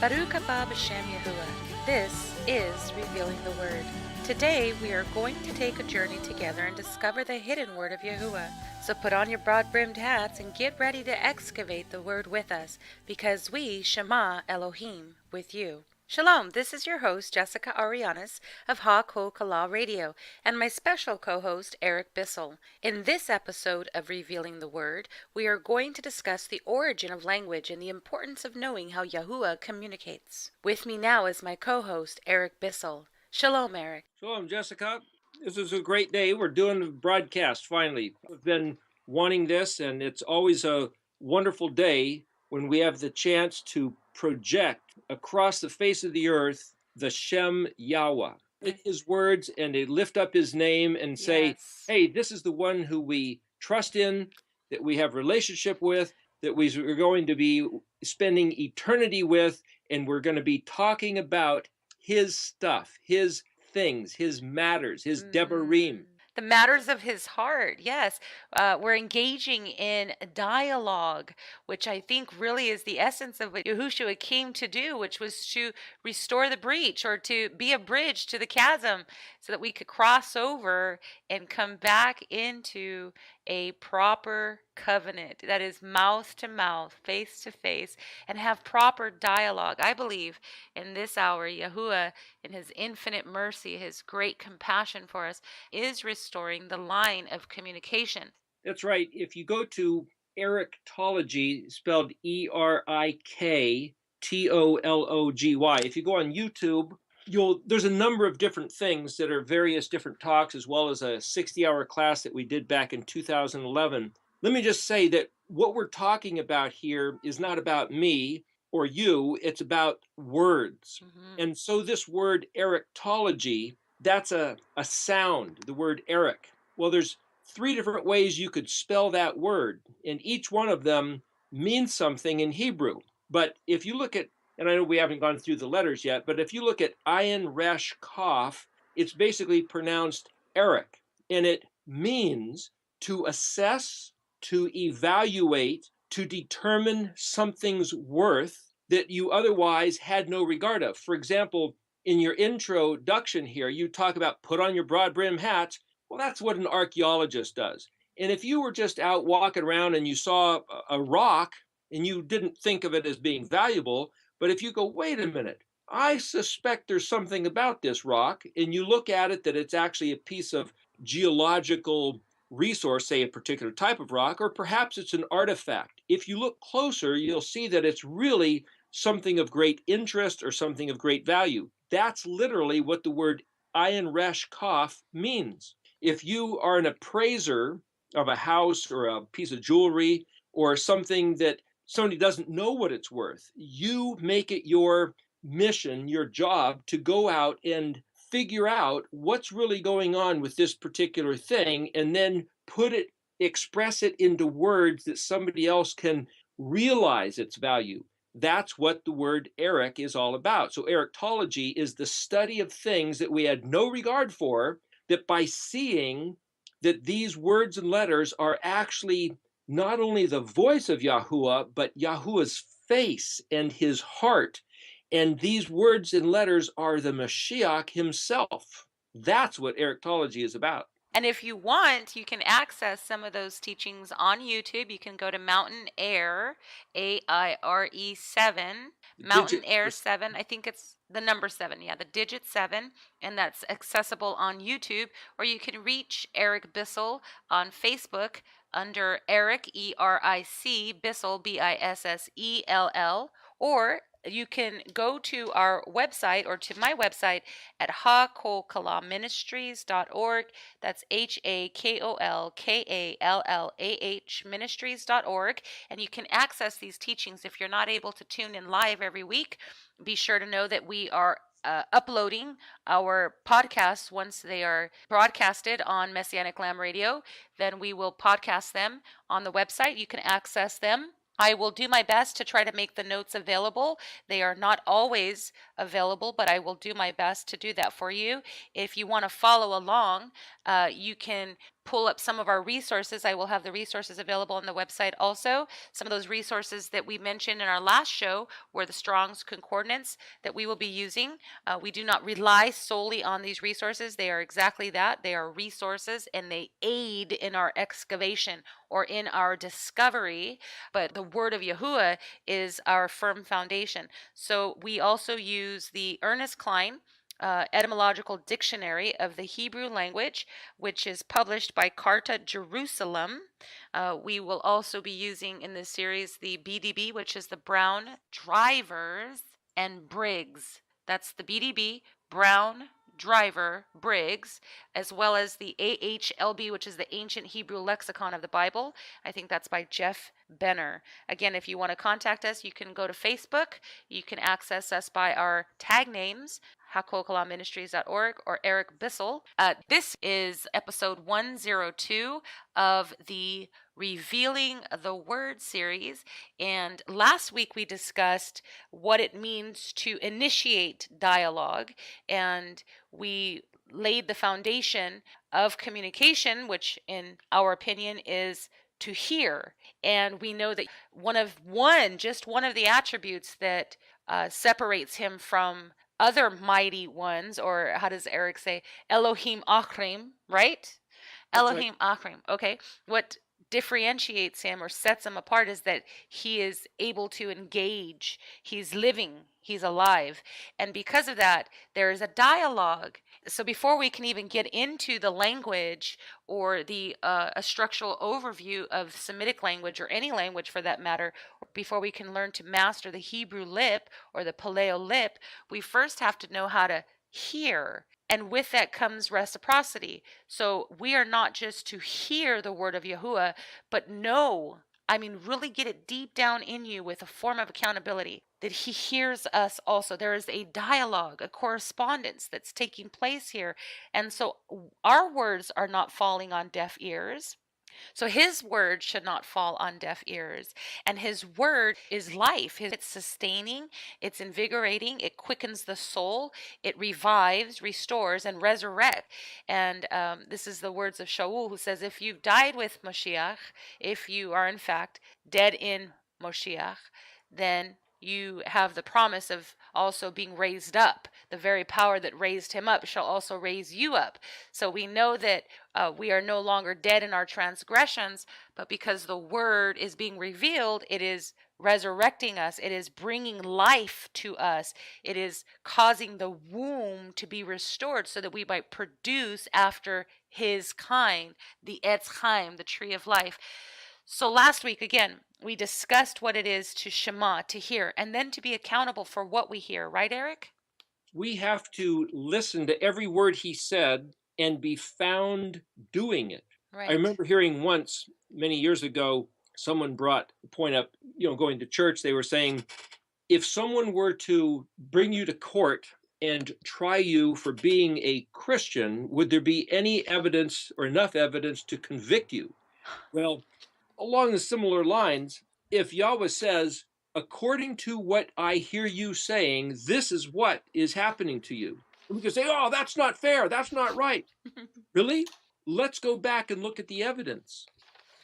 Baruch haba b'Shem Yahuwah. This is Revealing the Word. Today we are going to take a journey together and discover the hidden word of Yahuwah. So put on your broad-brimmed hats and get ready to excavate the word with us, because we Shema Elohim with you. Shalom, this is your host, Jessica Arellanes of HaKol Kallah Radio, and my special co-host, Eric Bissell. In this episode of Revealing the Word, we are going to discuss the origin of language and the importance of knowing how Yahuwah communicates. With me now is my co-host, Eric Bissell. Shalom, Eric. Shalom, Jessica. This is a great day. We're doing the broadcast finally. We've been wanting this, and it's always a wonderful day when we have the chance to project across the face of the earth the Shem Yahweh, his words, and they lift up his name and say, Yes. hey, this is the one who we trust in, that we have relationship with, that we're going to be spending eternity with, and we're going to be talking about his stuff, his things, his matters, his devarim. The matters of his heart, yes. We're engaging in dialogue, which I think really is the essence of what Yahushua came to do, which was to restore the breach or to be a bridge to the chasm so that we could cross over and come back into a proper covenant that is mouth to mouth, face to face, and have proper dialogue. I believe in this hour, Yahuwah, in his infinite mercy, his great compassion for us, is restoring the line of communication. That's right. If you go to Eriktology, spelled Eriktology, if you go on YouTube, there's a number of different things that are various different talks, as well as a 60-hour class that we did back in 2011. Let me just say that what we're talking about here is not about me or you, it's about words. And so this word Eriktology, that's a sound, the word Eric. Well, there's 3 different ways you could spell that word, and each one of them means something in Hebrew. But if you look at, and I know we haven't gone through the letters yet, but if you look at Ayin Resh Kaf, it's basically pronounced Eric, and it means to assess, to evaluate, to determine something's worth that you otherwise had no regard of. For example, in your introduction here, you talk about put on your broad brim hats. Well, that's what an archaeologist does. And if you were just out walking around and you saw a rock and you didn't think of it as being valuable, but if you go, wait a minute, I suspect there's something about this rock, and you look at it that it's actually a piece of geological resource, say a particular type of rock, or perhaps it's an artifact. If you look closer, you'll see that it's really something of great interest or something of great value. That's literally what the word Ayin Resh Kaf means. If you are an appraiser of a house or a piece of jewelry or something that somebody doesn't know what it's worth, you make it your mission, your job, to go out and figure out what's really going on with this particular thing, and then express it into words that somebody else can realize its value. That's what the word Eric is all about. So Eriktology is the study of things that we had no regard for, that by seeing that these words and letters are actually not only the voice of Yahuwah, but Yahuwah's face and his heart. And these words and letters are the Mashiach himself. That's what Eriktology is about. And if you want, you can access some of those teachings on YouTube. You can go to Mountain Air, AIRE 7, Mountain Air 7. I think it's the number 7, yeah, the digit 7, and that's accessible on YouTube. Or you can reach Eric Bissell on Facebook under Eric, ERIC, Bissell, BISSELL, or you can go to our website or to my website at HaKol That's HaKolKallah ministries.org. And you can access these teachings if you're not able to tune in live every week. Be sure to know that we are uploading our podcasts once they are broadcasted on Messianic Lamb Radio. Then we will podcast them on the website. You can access them. I will do my best to try to make the notes available. They are not always available, but I will do my best to do that for you. If you want to follow along, you can pull up some of our resources, I will have the resources available on the website also. Some of those resources that we mentioned in our last show were the Strong's Concordance that we will be using. We do not rely solely on these resources. They are exactly that. They are resources, and they aid in our excavation or in our discovery. But the Word of Yahuwah is our firm foundation. So we also use the Ernest Klein Etymological Dictionary of the Hebrew Language, which is published by Carta Jerusalem. We will also be using in this series the BDB, which is the Brown Drivers and Briggs. That's the BDB, Brown Driver Briggs, as well as the AHLB, which is the Ancient Hebrew Lexicon of the Bible. I think that's by Jeff Benner. Again, if you want to contact us, you can go to Facebook. You can access us by our tag names, HaKol Kallah Ministries.org or Eric Bissell. This is episode 102 of the Revealing the Word series. And last week we discussed what it means to initiate dialogue, and we laid the foundation of communication, which in our opinion is to hear. And we know that just one of the attributes that separates him from other mighty ones, or how does Eric say, Elohim Achrim, right? That's right. Elohim Achrim. Okay. What differentiates him or sets him apart is that he is able to engage. He's living. He's alive. And because of that, there is a dialogue. So before we can even get into the language or the a structural overview of Semitic language or any language for that matter, before we can learn to master the Hebrew lip or the Paleo lip, we first have to know how to hear. And with that comes reciprocity. So we are not just to hear the word of Yahuwah, but know, really get it deep down in you with a form of accountability that he hears us also. There is a dialogue, a correspondence that's taking place here. And so our words are not falling on deaf ears. So his word should not fall on deaf ears. And his word is life. It's sustaining, it's invigorating, it quickens the soul, it revives, restores, and resurrects. And this is the words of Shaul, who says, if you've died with Moshiach, if you are in fact dead in Moshiach, then you have the promise of also being raised up. The very power that raised him up shall also raise you up. So we know that we are no longer dead in our transgressions, but because the word is being revealed, it is resurrecting us. It is bringing life to us. It is causing the womb to be restored so that we might produce after his kind, the Etz Chaim, the tree of life. So last week, again, we discussed what it is to Shema, to hear, and then to be accountable for what we hear. Right, Eric? We have to listen to every word he said and be found doing it. Right. I remember hearing once, many years ago, someone brought the point up, going to church, they were saying, if someone were to bring you to court and try you for being a Christian, would there be any evidence or enough evidence to convict you? Well, along the similar lines, if Yahweh says, according to what I hear you saying, this is what is happening to you. And we can say, oh, that's not fair. That's not right. Really? Let's go back and look at the evidence.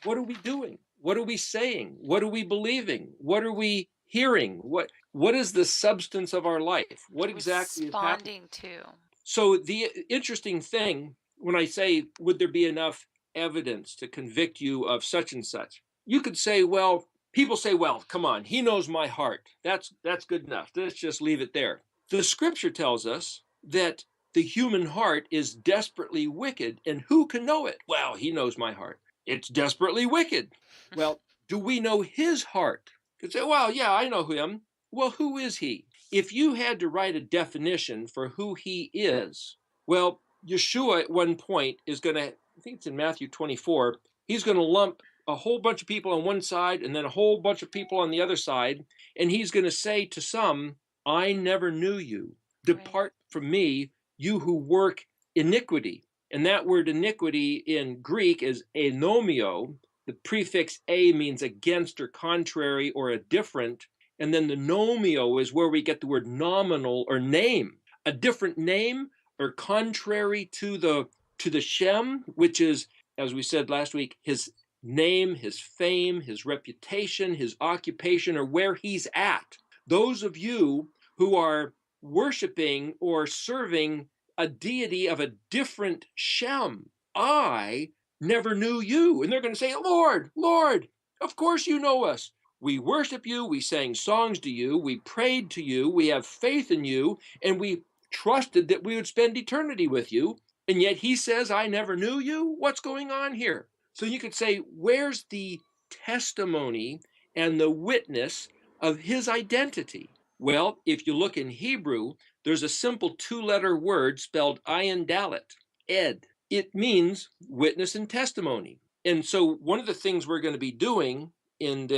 What are we doing? What are we saying? What are we believing? What are we hearing? What is the substance of our life? What exactly is happening? Responding to. So the interesting thing, when I say, would there be enough evidence to convict you of such and such? You could say, well, people say, well, come on, he knows my heart. That's good enough. Let's just leave it there. The scripture tells us that the human heart is desperately wicked, and who can know it? Well, he knows my heart. It's desperately wicked. Well, do we know his heart? You could say, well, yeah, I know him. Well, who is he? If you had to write a definition for who he is, well, Yeshua at one point is going to, I think it's in Matthew 24, he's going to lump a whole bunch of people on one side and then a whole bunch of people on the other side, and he's going to say to some, I never knew you. Depart from me, you who work iniquity. And that word iniquity in Greek is anomio. The prefix a means against or contrary or a different. And then the nomio is where we get the word nominal or name. A different name or contrary to the Shem, which is as we said last week, his name, his fame, his reputation, his occupation, or where he's at. Those of you who are worshiping or serving a deity of a different Shem, I never knew you. And they're going to say, Lord, Lord, of course you know us. We worship you, we sang songs to you, we prayed to you, we have faith in you, and we trusted that we would spend eternity with you. And yet he says, I never knew you? What's going on here? So you could say, where's the testimony and the witness of his identity? Well, if you look in Hebrew, there's a simple two-letter word spelled ayin dalet, ed. It means witness and testimony. And so one of the things we're going to be doing in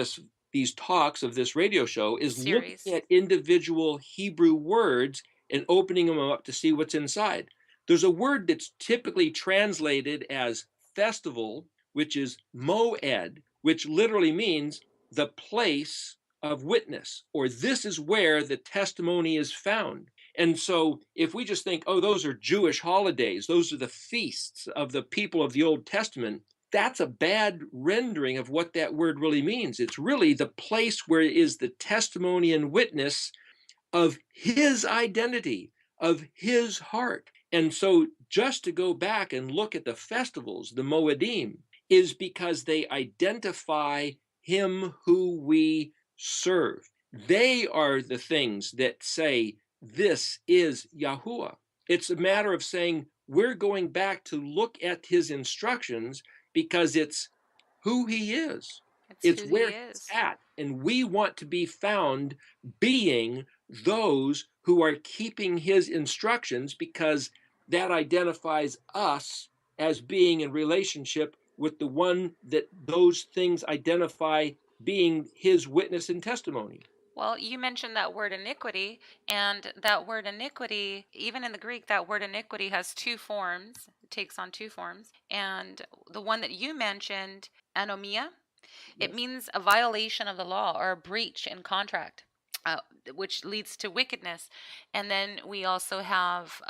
these talks of this radio show is looking at individual Hebrew words and opening them up to see what's inside. There's a word that's typically translated as festival, which is moed, which literally means the place of witness, or this is where the testimony is found. And so if we just think, oh, those are Jewish holidays, those are the feasts of the people of the Old Testament, that's a bad rendering of what that word really means. It's really the place where is the testimony and witness of his identity, of his heart. And so just to go back and look at the festivals, the Moedim, is because they identify him who we serve. They are the things that say, this is Yahuwah. It's a matter of saying, we're going back to look at his instructions because it's who he is. It's where he's at. And we want to be found being those who are keeping his instructions because that identifies us as being in relationship with the one that those things identify being his witness and testimony. Well, you mentioned that word iniquity, and that word iniquity, even in the Greek, that word iniquity has two forms. It takes on two forms. And the one that you mentioned, anomia, it means a violation of the law or a breach in contract, which leads to wickedness. And then we also have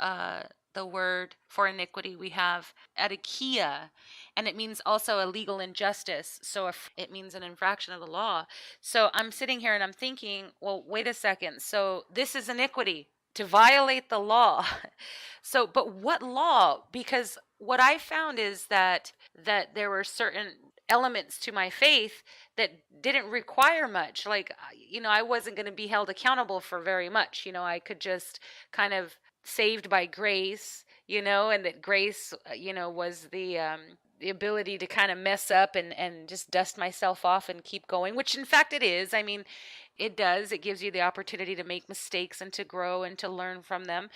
the word for iniquity, we have adikia, and it means also a legal injustice. So it means an infraction of the law. So I'm sitting here and I'm thinking, well, wait a second. So this is iniquity, to violate the law. So, but what law? Because what I found is that there were certain elements to my faith that didn't require much. Like, I wasn't going to be held accountable for very much. I could just kind of saved by grace, and that grace, was the ability to kind of mess up and just dust myself off and keep going, which in fact it is. I mean, it does. It gives you the opportunity to make mistakes and to grow and to learn from them.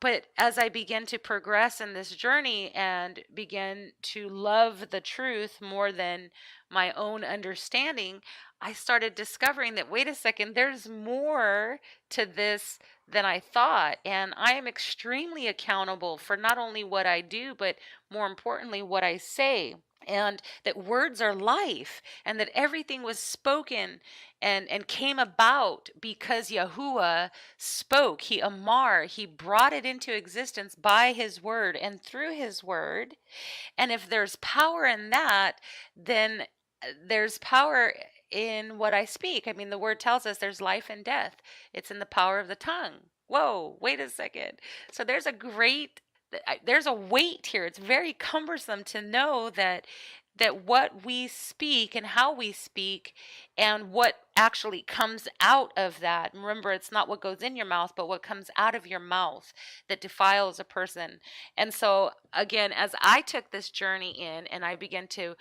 But as I began to progress in this journey and begin to love the truth more than my own understanding, I started discovering that, wait a second, there's more to this than I thought. And I am extremely accountable for not only what I do, but more importantly, what I say. And that words are life, and that everything was spoken and came about because Yahuwah spoke. He brought it into existence by his word and through his word. And if there's power in that, then there's power in what I speak. I mean, the word tells us there's life and death. It's in the power of the tongue. Whoa, wait a second. So there's a weight here. It's very cumbersome to know that what we speak and how we speak and what actually comes out of that. Remember, it's not what goes in your mouth, but what comes out of your mouth that defiles a person. And so, again, as I took this journey in and I began to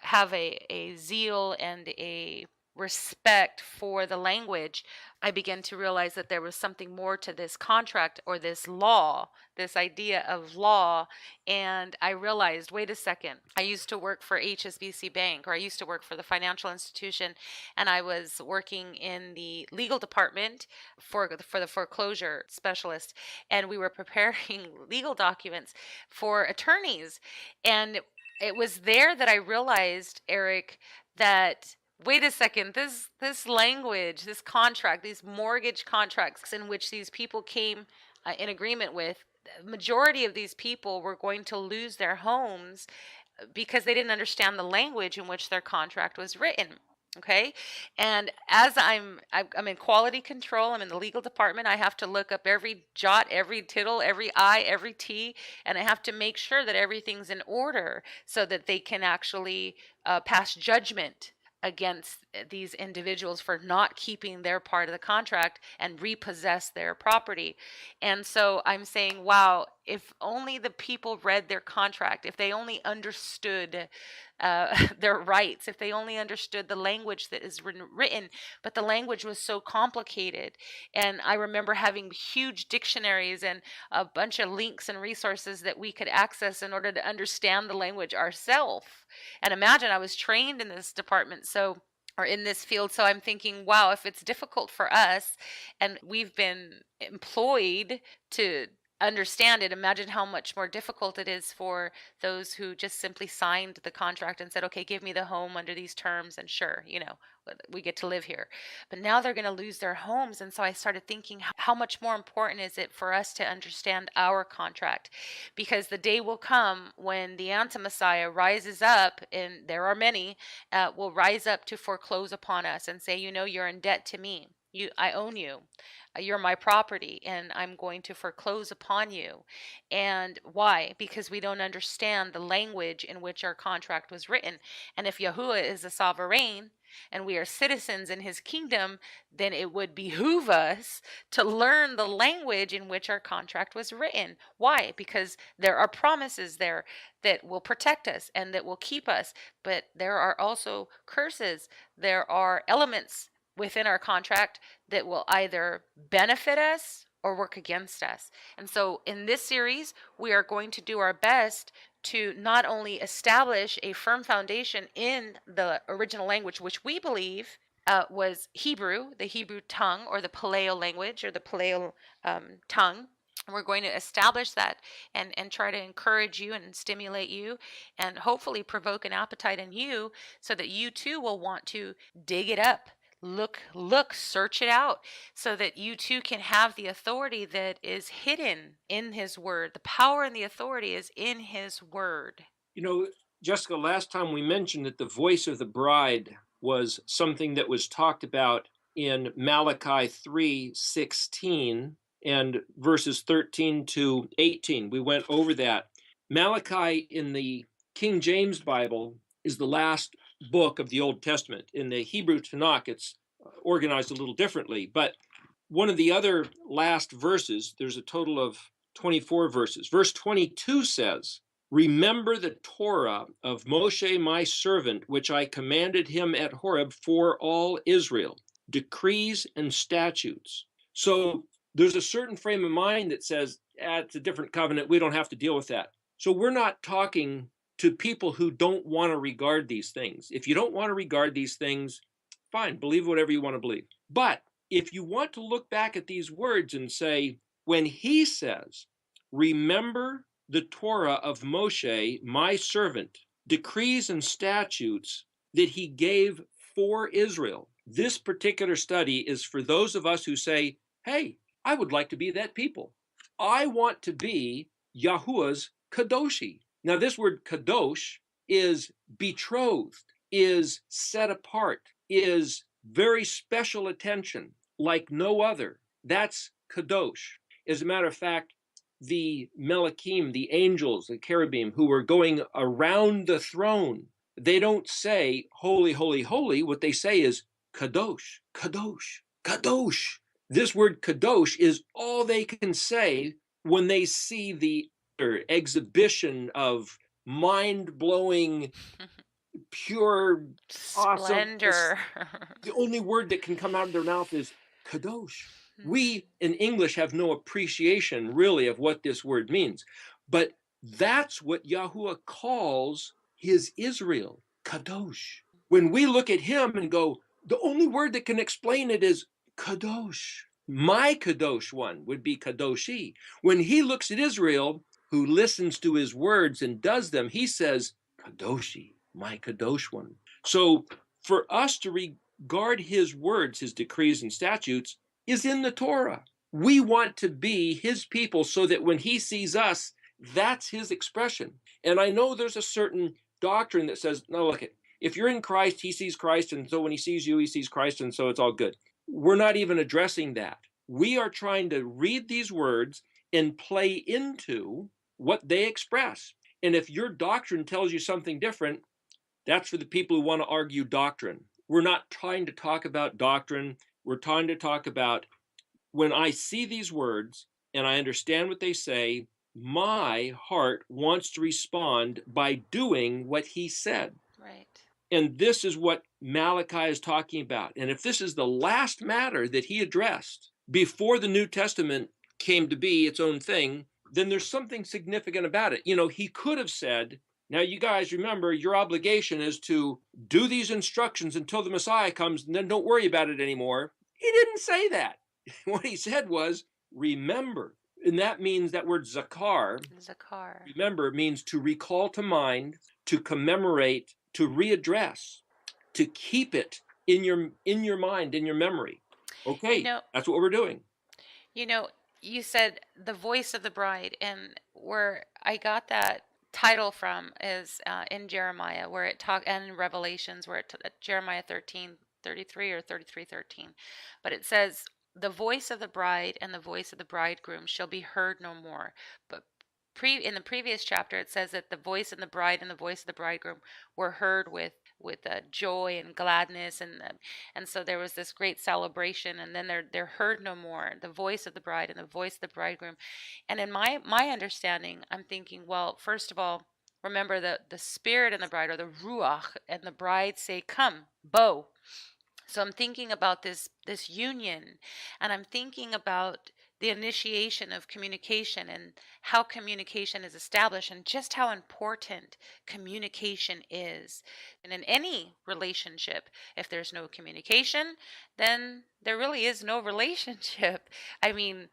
have a zeal and a respect for the language, I began to realize that there was something more to this contract or this law, this idea of law. And I realized, wait a second, I used to work for HSBC Bank, or I used to work for the financial institution, and I was working in the legal department for the foreclosure specialist, and we were preparing legal documents for attorneys. And it was there that I realized, Eric, that wait a second, this language, this contract, these mortgage contracts in which these people came in agreement with, the majority of these people were going to lose their homes because they didn't understand the language in which their contract was written. Okay. And as I'm in quality control, I'm in the legal department. I have to look up every jot, every tittle, every I, every T, and I have to make sure that everything's in order so that they can actually pass judgment against these individuals for not keeping their part of the contract and repossess their property. And so I'm saying, wow, if only the people read their contract, if they only understood their rights, if they only understood the language that is written, but the language was so complicated. And I remember having huge dictionaries and a bunch of links and resources that we could access in order to understand the language ourselves. And imagine, I was trained in this department, so or in this field. So I'm thinking, wow, if it's difficult for us and we've been employed to understand it, imagine how much more difficult it is for those who just simply signed the contract and said, okay, give me the home under these terms, and sure, we get to live here. But now they're going to lose their homes. And so I started thinking, how much more important is it for us to understand our contract? Because the day will come when the anti-Messiah rises up, and there are many, will rise up to foreclose upon us and say, you're in debt to me. I own you. You're my property, and I'm going to foreclose upon you. And why? Because we don't understand the language in which our contract was written. And if Yahuwah is a sovereign and we are citizens in his kingdom, then it would behoove us to learn the language in which our contract was written. Why? Because there are promises there that will protect us and that will keep us. But there are also curses. There are elements within our contract that will either benefit us or work against us. And so in this series, we are going to do our best to not only establish a firm foundation in the original language, which we believe was Hebrew, the Hebrew tongue, or the Paleo language, or the Paleo tongue. We're going to establish that and try to encourage you and stimulate you and hopefully provoke an appetite in you so that you too will want to dig it up. Look, search it out so that you too can have the authority that is hidden in his word. The power and the authority is in his word. Jessica, last time we mentioned that the voice of the bride was something that was talked about in Malachi 3:16 and verses 13 to 18. We went over that. Malachi in the King James Bible is the last book of the Old Testament. In the Hebrew Tanakh, it's organized a little differently. But one of the other last verses, there's a total of 24 verses. Verse 22 says, "Remember the Torah of Moshe my servant, which I commanded him at Horeb for all Israel, decrees and statutes." So there's a certain frame of mind that says, it's a different covenant. We don't have to deal with that. So we're not talking to people who don't want to regard these things. If you don't want to regard these things, fine, believe whatever you want to believe. But if you want to look back at these words and say, when he says, "Remember the Torah of Moshe, my servant, decrees and statutes that he gave for Israel," this particular study is for those of us who say, hey, I would like to be that people. I want to be Yahuwah's Kadoshi. Now, this word Kadosh is betrothed, is set apart, is very special attention, like no other. That's Kadosh. As a matter of fact, the Melachim, the angels, the cherubim who were going around the throne, they don't say, holy, holy, holy. What they say is Kadosh, Kadosh, Kadosh. This word Kadosh is all they can say when they see the exhibition of mind-blowing, pure, splendor. Awesome. The only word that can come out of their mouth is Kadosh. We in English have no appreciation really of what this word means, but that's what Yahuwah calls his Israel, Kadosh. When we look at him and go, the only word that can explain it is Kadosh. My Kadosh one would be Kadoshi. When he looks at Israel, who listens to his words and does them, he says, Kadoshi, my Kadosh one. So for us to regard his words, his decrees and statutes, is in the Torah. We want to be his people so that when he sees us, that's his expression. And I know there's a certain doctrine that says, no, look, if you're in Christ, he sees Christ, and so when he sees you, he sees Christ, and so it's all good. We're not even addressing that. We are trying to read these words and play into what they express. And if your doctrine tells you something different, that's for the people who want to argue doctrine. We're not trying to talk about doctrine. We're trying to talk about, when I see these words and I understand what they say, my heart wants to respond by doing what he said. Right. And this is what Malachi is talking about. And if this is the last matter that he addressed before the New Testament came to be its own thing, then there's something significant about it. You know, he could have said, now you guys remember, your obligation is to do these instructions until the Messiah comes, and then don't worry about it anymore. He didn't say that. What he said was, remember. And that means that word zakar, Zakar. remember, means to recall to mind, to commemorate, to readdress, to keep it in your mind, in your memory. Okay, that's what we're doing. You said the voice of the bride, and where I got that title from is in Jeremiah, where it talk, and in Revelations, where Jeremiah 13:33 or 33:13, but it says, "The voice of the bride and the voice of the bridegroom shall be heard no more." But in the previous chapter, it says that the voice of the bride and the voice of the bridegroom were heard with joy and gladness, and so there was this great celebration, and then they're heard no more, the voice of the bride and the voice of the bridegroom. And in my understanding, I'm thinking, well, first of all, remember the spirit and the bride, or the ruach and the bride, say, "Come, bo." So I'm thinking about this union, and I'm thinking about the initiation of communication and how communication is established, and just how important communication is. And in any relationship, if there's no communication, then there really is no relationship. I mean,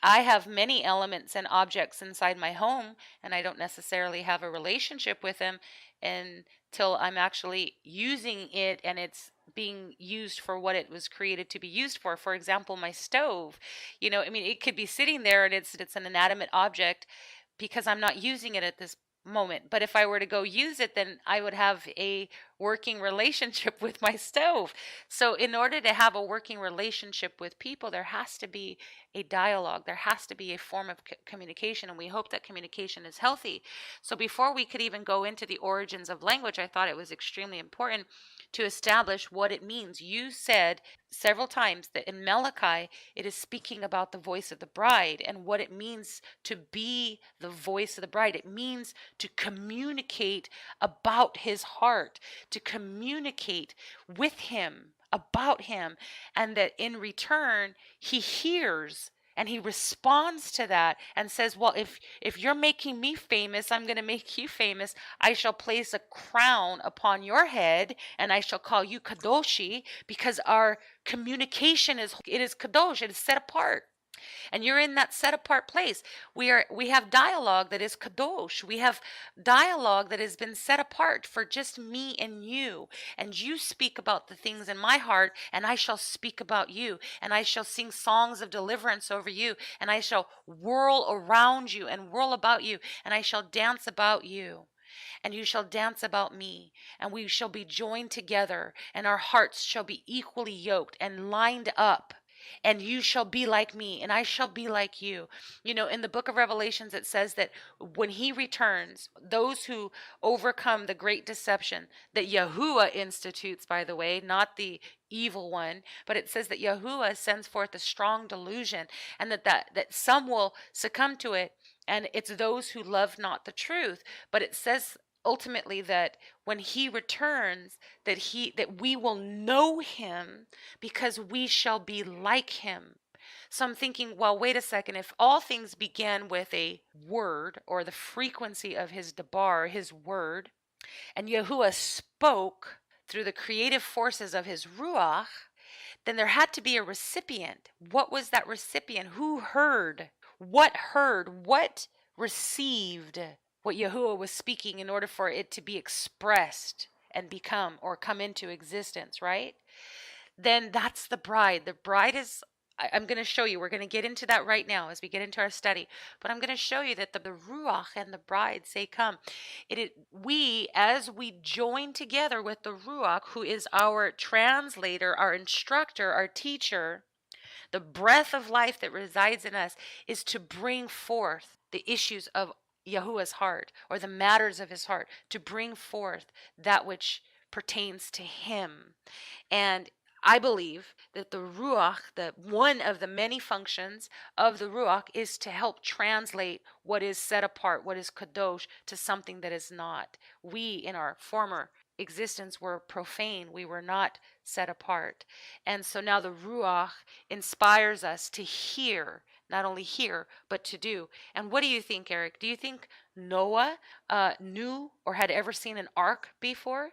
I have many elements and objects inside my home, and I don't necessarily have a relationship with them until I'm actually using it and it's being used for what it was created to be used for. For example, my stove, I mean, it could be sitting there and it's an inanimate object because I'm not using it at this moment. But if I were to go use it, then I would have a working relationship with my stove. So in order to have a working relationship with people, there has to be a dialogue. There has to be a form of communication, and we hope that communication is healthy. So before we could even go into the origins of language, I thought it was extremely important to establish what it means. You said several times that in Malachi, it is speaking about the voice of the bride and what it means to be the voice of the bride. It means to communicate about his heart, to communicate with him, about him, and that in return, he hears and he responds to that and says, well, if you're making me famous, I'm going to make you famous. I shall place a crown upon your head, and I shall call you Kadoshi, because our communication is Kadosh. It is set apart. And you're in that set apart place. We have dialogue that is kadosh. We have dialogue that has been set apart for just me and you. And you speak about the things in my heart, and I shall speak about you. And I shall sing songs of deliverance over you. And I shall whirl around you and whirl about you. And I shall dance about you. And you shall dance about me, and we shall be joined together, and our hearts shall be equally yoked and lined up. And you shall be like me, and I shall be like you. In the book of Revelations, it says that when he returns, those who overcome the great deception that Yahuwah institutes, by the way, not the evil one, but it says that Yahuwah sends forth a strong delusion, and that some will succumb to it, and it's those who love not the truth. But it says ultimately that when he returns, that we will know him because we shall be like him. So I'm thinking, well, wait a second. If all things began with a word, or the frequency of his debar, his word, and Yahuwah spoke through the creative forces of his ruach, then there had to be a recipient. What was that recipient? Who heard? What heard? What received what Yahuwah was speaking in order for it to be expressed and become or come into existence, right? Then that's the bride. The bride is I'm going to show you. We're going to get into that right now as we get into our study. But I'm going to show you that the Ruach and the bride say, "Come." We, as we join together with the Ruach, who is our translator, our instructor, our teacher, the breath of life that resides in us, is to bring forth the issues of Yahuwah's heart, or the matters of his heart, to bring forth that which pertains to him. And I believe that the Ruach, the one of the many functions of the Ruach, is to help translate what is set apart, what is kadosh, to something that is not. We, in our former existence, were profane. We were not set apart. And so now the Ruach inspires us to hear, not only hear, but to do. And what do you think, Eric? Do you think Noah knew or had ever seen an ark before?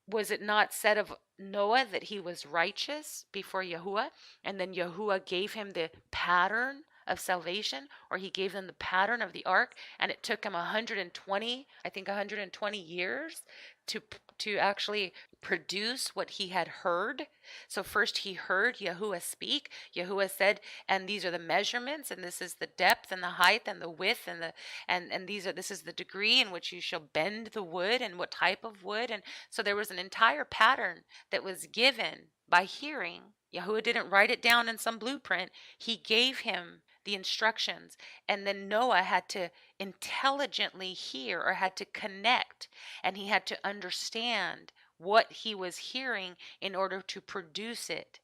Was it not said of Noah that he was righteous before Yahuwah, and then Yahuwah gave him the pattern of salvation, or he gave them the pattern of the ark, and it took him 120, I think 120 years to actually produce what he had heard. So first he heard Yahuwah speak. Yahuwah said, and these are the measurements, and this is the depth and the height and the width and the and this is the degree in which you shall bend the wood, and what type of wood. And so there was an entire pattern that was given by hearing. Yahuwah didn't write it down in some blueprint. He gave him the instructions, and then Noah had to intelligently hear, or had to connect, and he had to understand what he was hearing in order to produce it.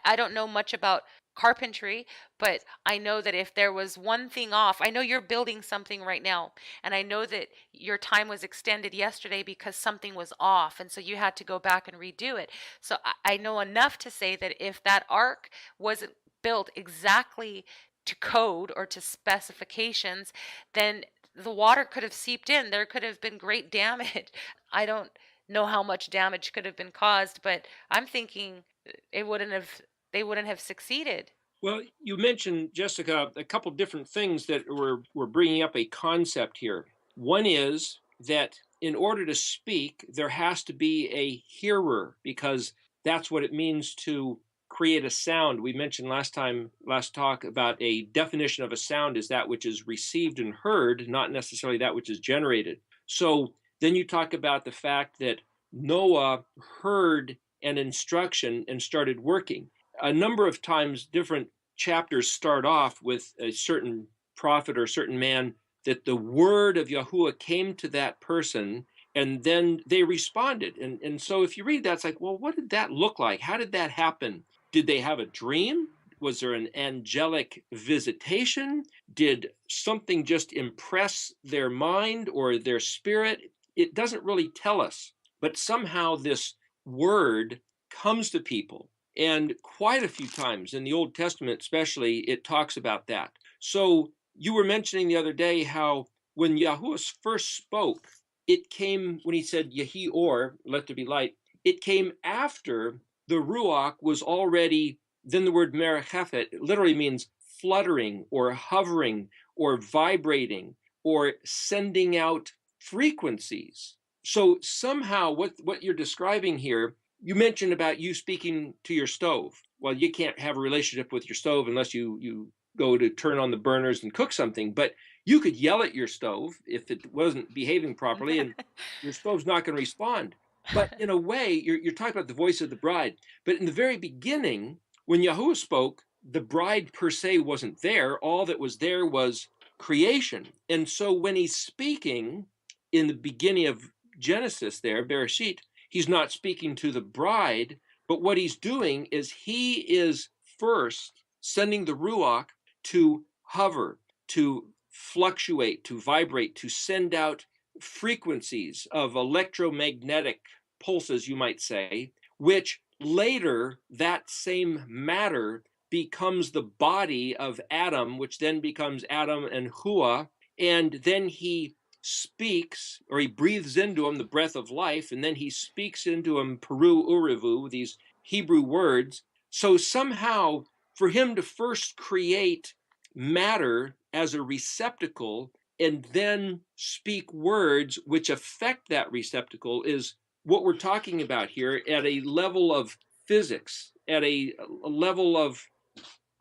I don't know much about carpentry, but I know that if there was one thing off, I know you're building something right now, and I know that your time was extended yesterday because something was off, and so you had to go back and redo it. So I know enough to say that if that ark wasn't built exactly to code or to specifications, then the water could have seeped in. There could have been great damage. I don't know how much damage could have been caused, but I'm thinking it wouldn't have they wouldn't have succeeded. Well, you mentioned, Jessica, a couple different things that were bringing up a concept here. One is that in order to speak, there has to be a hearer, because that's what it means to create a sound. We mentioned last talk, about a definition of a sound is that which is received and heard, not necessarily that which is generated. So then you talk about the fact that Noah heard an instruction and started working. A number of times, different chapters start off with a certain prophet or certain man, that the word of Yahuwah came to that person, and then they responded. And so if you read that, it's like, well, what did that look like? How did that happen? Did they have a dream? Was there an angelic visitation? Did something just impress their mind or their spirit? It doesn't really tell us, but somehow this word comes to people. And quite a few times in the Old Testament, especially, it talks about that. So you were mentioning the other day how when Yahuwah first spoke, it came when he said, Yehi or, let there be light, it came after the Ruach was already, then the word merechefet literally means fluttering or hovering or vibrating or sending out frequencies. So somehow what you're describing here, you mentioned about you speaking to your stove. Well, you can't have a relationship with your stove unless you go to turn on the burners and cook something. But you could yell at your stove if it wasn't behaving properly, and your stove's not going to respond. But in a way, you're talking about the voice of the bride. But in the very beginning, when Yahuwah spoke, the bride per se wasn't there. All that was there was creation. And so when he's speaking in the beginning of Genesis there, Bereshit, he's not speaking to the bride, but what he's doing is he is first sending the Ruach to hover, to fluctuate, to vibrate, to send out frequencies of electromagnetic pulses, you might say, which later that same matter becomes the body of Adam, which then becomes Adam and Hua, and then he speaks, or he breathes into him the breath of life, and then he speaks into him Peru Urivu, these Hebrew words. So somehow, for him to first create matter as a receptacle and then speak words which affect that receptacle is what we're talking about here at a level of physics, at a level of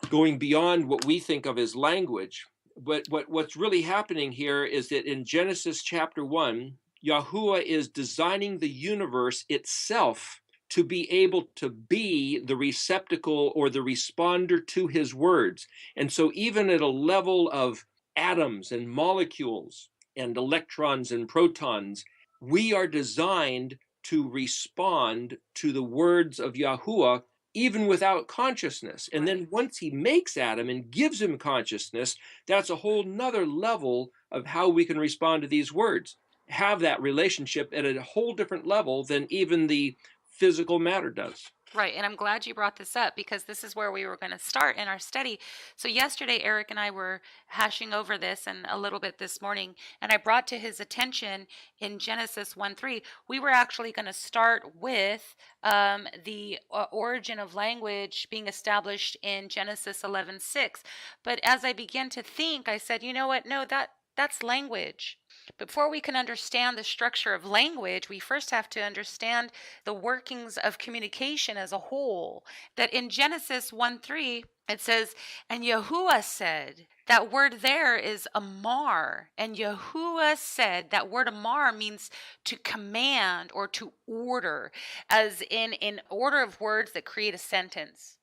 going beyond what we think of as language. But what's really happening here is that in Genesis chapter 1, Yahuwah is designing the universe itself to be able to be the receptacle or the responder to his words. And so, even at a level of atoms and molecules and electrons and protons, we are designed to respond to the words of Yahuwah even without consciousness. And then Right. once he makes Adam and gives him consciousness, that's a whole nother level of how we can respond to these words, have that relationship at a whole different level than even the physical matter does. Right, and I'm glad you brought this up because this is where we were going to start in our study. So yesterday, Eric and I were hashing over this and a little bit this morning, and I brought to his attention in Genesis 1:3. We were actually going to start with the origin of language being established in Genesis 11:6. But as I began to think, I said, you know what? No, that's language. Before we can understand the structure of language, we first have to understand the workings of communication as a whole. That in Genesis 1:3, it says, and Yahuwah said, that word there is amar. And Yahuwah said, that word amar means to command or to order, as in order of words that create a sentence.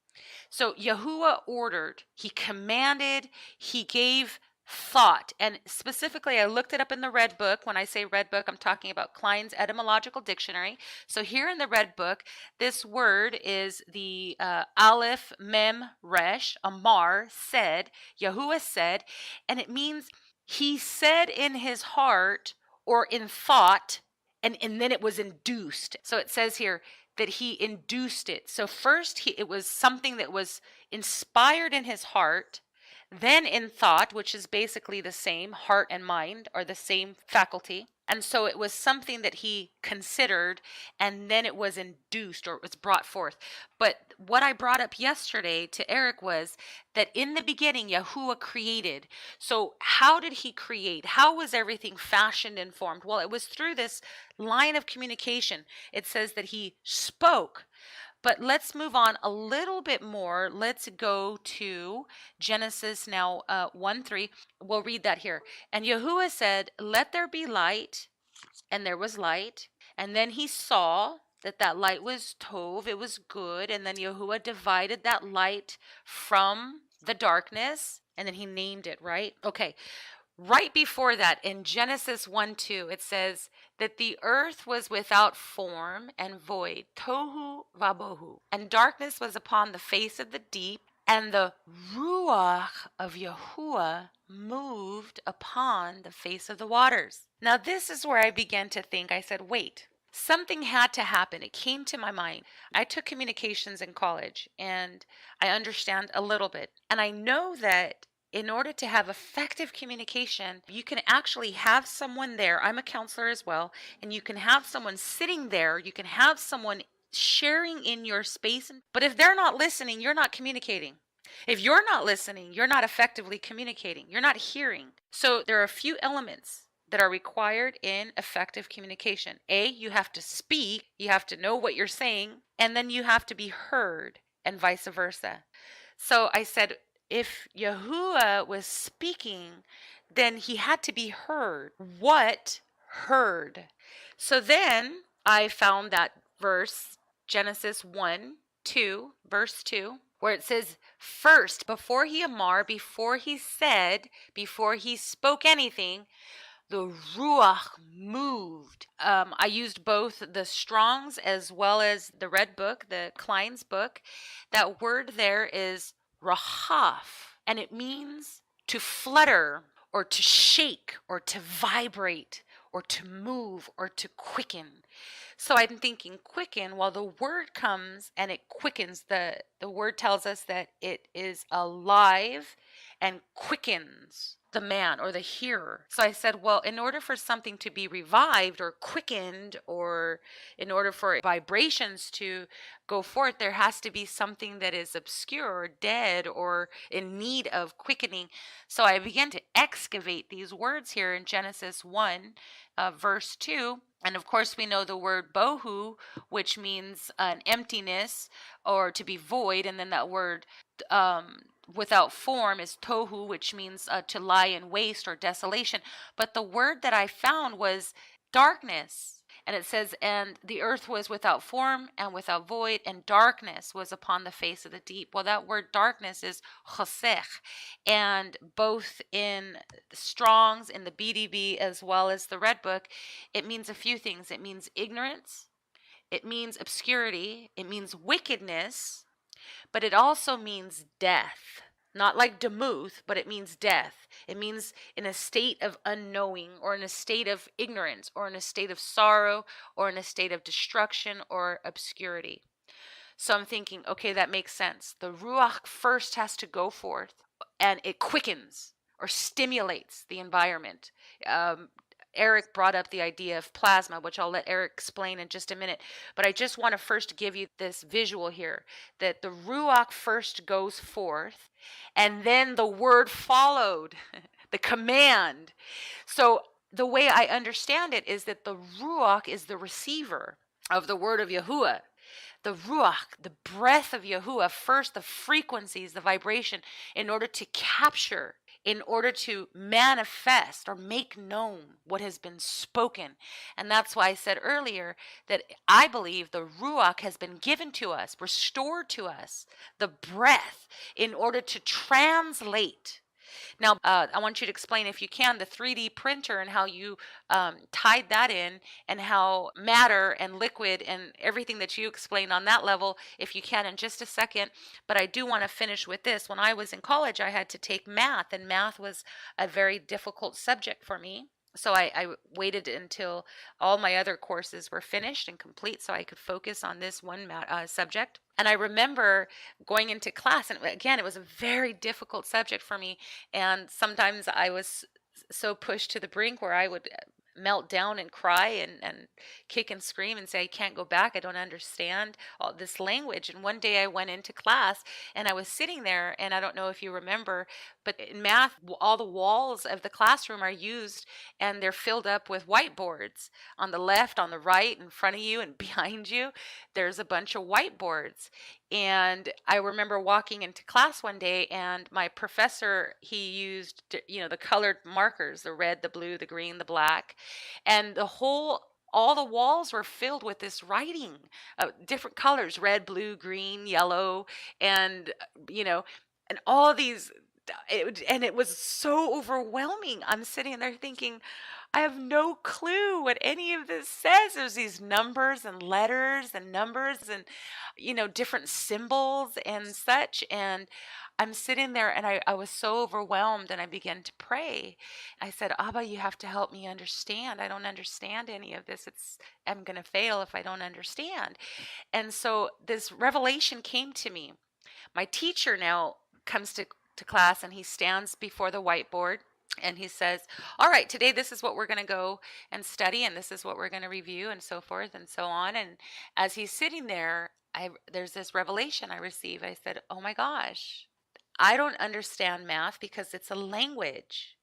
So Yahuwah ordered, he commanded, he gave thought. And specifically, I looked it up in the Red Book. When I say Red Book, I'm talking about Klein's Etymological Dictionary. So here in the Red Book, this word is the Aleph Mem Resh, Amar, said, Yahuwah said, and it means he said in his heart or in thought, and then it was induced. So it says here, that he induced it. So first it was something that was inspired in his heart, then in thought, which is basically the same. Heart and mind are the same faculty. And so it was something that he considered, and then it was induced or it was brought forth. But what I brought up yesterday to Eric was that in the beginning, Yahuwah created. So how did he create? How was everything fashioned and formed? Well, it was through this line of communication. It says that he spoke. But let's move on a little bit more. Let's go to Genesis now 1:3. We'll read that here. And Yahuwah said, let there be light. And there was light. And then he saw that that light was tov, it was good. And then Yahuwah divided that light from the darkness. And then he named it, right? Okay. Right before that, in Genesis 1:2, it says that the earth was without form and void, tohu vabohu, and darkness was upon the face of the deep, and the ruach of Yahuwah moved upon the face of the waters. Now, this is where I began to think. I said, wait. Something had to happen. It came to my mind. I took communications in college and I understand a little bit. And I know that in order to have effective communication, you can actually have someone there. I'm a counselor as well, and you can have someone sitting there. You can have someone sharing in your space. But if they're not listening, you're not communicating. If you're not listening, you're not effectively communicating. You're not hearing. So there are a few elements that are required in effective communication. A, you have to speak, you have to know what you're saying, and then you have to be heard, and vice versa. So I said, if Yahuwah was speaking, then he had to be heard. What heard? So then I found that verse, Genesis 1:2, verse 2, where it says, first, before he amar, before he said, before he spoke anything, the ruach moved. I used both the Strong's as well as the Red Book, the Klein's book. That word there is rahaf, and it means to flutter or to shake or to vibrate or to move or to quicken. So I'm thinking quicken. Well, the word comes and it quickens. The word tells us that it is alive and quickens the man or the hearer. So I said, well, in order for something to be revived or quickened, or in order for vibrations to go forth, there has to be something that is obscure or dead or in need of quickening. So I began to excavate these words here in Genesis 1, verse 2. And of course, we know the word bohu, which means an emptiness or to be void. And then that word without form is tohu, which means to lie in waste or desolation. But the word that I found was darkness. And it says, and the earth was without form and without void, and darkness was upon the face of the deep. Well, that word darkness is chosech. And both in Strong's, in the BDB, as well as the Red Book, it means a few things. It means ignorance, it means obscurity, it means wickedness, but it also means death. Not like demuth, but it means death. It means in a state of unknowing, or in a state of ignorance, or in a state of sorrow, or in a state of destruction or obscurity. So I'm thinking, okay, that makes sense. The Ruach first has to go forth, and it quickens or stimulates the environment. Eric brought up the idea of plasma, which I'll let Eric explain in just a minute. But I just want to first give you this visual here, that the Ruach first goes forth, and then the word followed, the command. So the way I understand it is that the Ruach is the receiver of the word of Yahuwah. The Ruach, the breath of Yahuwah, first the frequencies, the vibration, in order to capture, in order to manifest or make known what has been spoken. And that's why I said earlier that I believe the Ruach has been given to us, restored to us, the breath, in order to translate. Now, I want you to explain, if you can, the 3D printer and how you tied that in, and how matter and liquid and everything that you explained on that level, if you can, in just a second. But I do want to finish with this. When I was in college, I had to take math, and math was a very difficult subject for me. So I waited until all my other courses were finished and complete so I could focus on this one subject. And I remember going into class, and again, it was a very difficult subject for me. And sometimes I was so pushed to the brink where I would melt down and cry and kick and scream and say, I can't go back. I don't understand all this language. And one day I went into class, and I was sitting there, and I don't know if you remember, but in math, all the walls of the classroom are used, and they're filled up with whiteboards. On the left, on the right, in front of you, and behind you, there's a bunch of whiteboards. And I remember walking into class one day, and my professor, he used, the colored markers, the red, the blue, the green, the black, and all the walls were filled with this writing, different colors, red, blue, green, yellow, and, and all these, and it was so overwhelming. I'm sitting there thinking, I have no clue what any of this says. There's these numbers and letters and numbers and, different symbols and such. And I'm sitting there, and I was so overwhelmed, and I began to pray. I said, Abba, you have to help me understand. I don't understand any of this. I'm going to fail if I don't understand. And so this revelation came to me. My teacher now comes to class, and he stands before the whiteboard, and he says, all right, today this is what we're going to go and study, and this is what we're going to review, and so forth and so on. And as he's sitting there, there's this revelation I receive. I said, oh my gosh, I don't understand math because it's a language.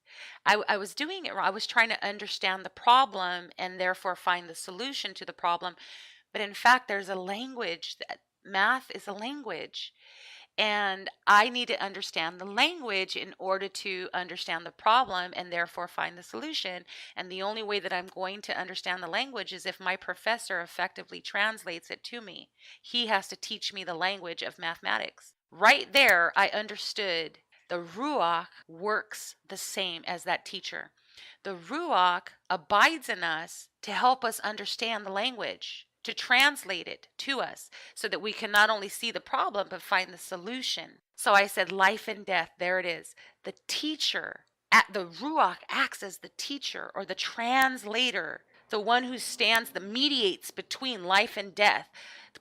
I was doing it wrong. I was trying to understand the problem and therefore find the solution to the problem. But in fact, there's a language. That math is a language. And I need to understand the language in order to understand the problem and therefore find the solution. And the only way that I'm going to understand the language is if my professor effectively translates it to me. He has to teach me the language of mathematics. Right there, I understood the Ruach works the same as that teacher. The Ruach abides in us to help us understand the language, to translate it to us so that we can not only see the problem but find the solution. So I said life and death, there it is. The teacher, the Ruach acts as the teacher or the translator, the one who stands, that mediates between life and death,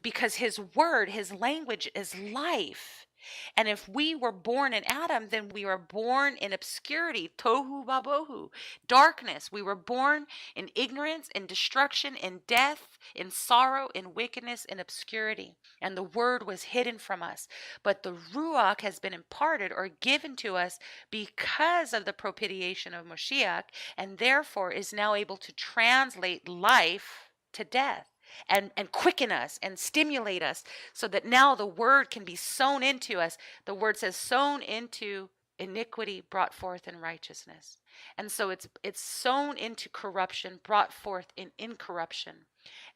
because his word, his language is life. And if we were born in Adam, then we were born in obscurity, tohu babohu, darkness. We were born in ignorance, in destruction, in death, in sorrow, in wickedness, in obscurity. And the word was hidden from us. But the Ruach has been imparted or given to us because of the propitiation of Moshiach, and therefore is now able to translate life to death. and quicken us and stimulate us so that now the word can be sown into us. The word says sown into iniquity brought forth in righteousness. And so it's sown into corruption, brought forth in incorruption.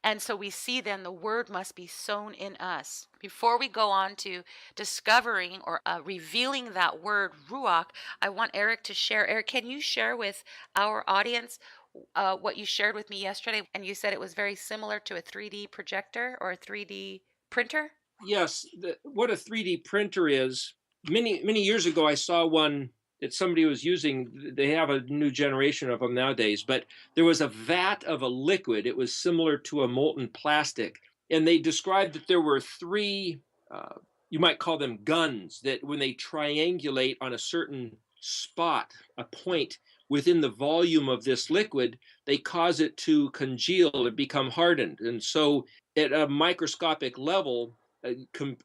And so we see then the word must be sown in us. Before we go on to discovering or revealing that word, ruach, I want Eric to share. Eric, can you share with our audience what you shared with me yesterday? And you said it was very similar to a 3D projector or a 3D printer? Yes, what a 3D printer is. Many years ago, I saw one that somebody was using. They have a new generation of them nowadays, but there was a vat of a liquid. It was similar to a molten plastic, and they described that there were three. You might call them guns that when they triangulate on a certain spot, a point within the volume of this liquid, they cause it to congeal and become hardened. And so, at a microscopic level,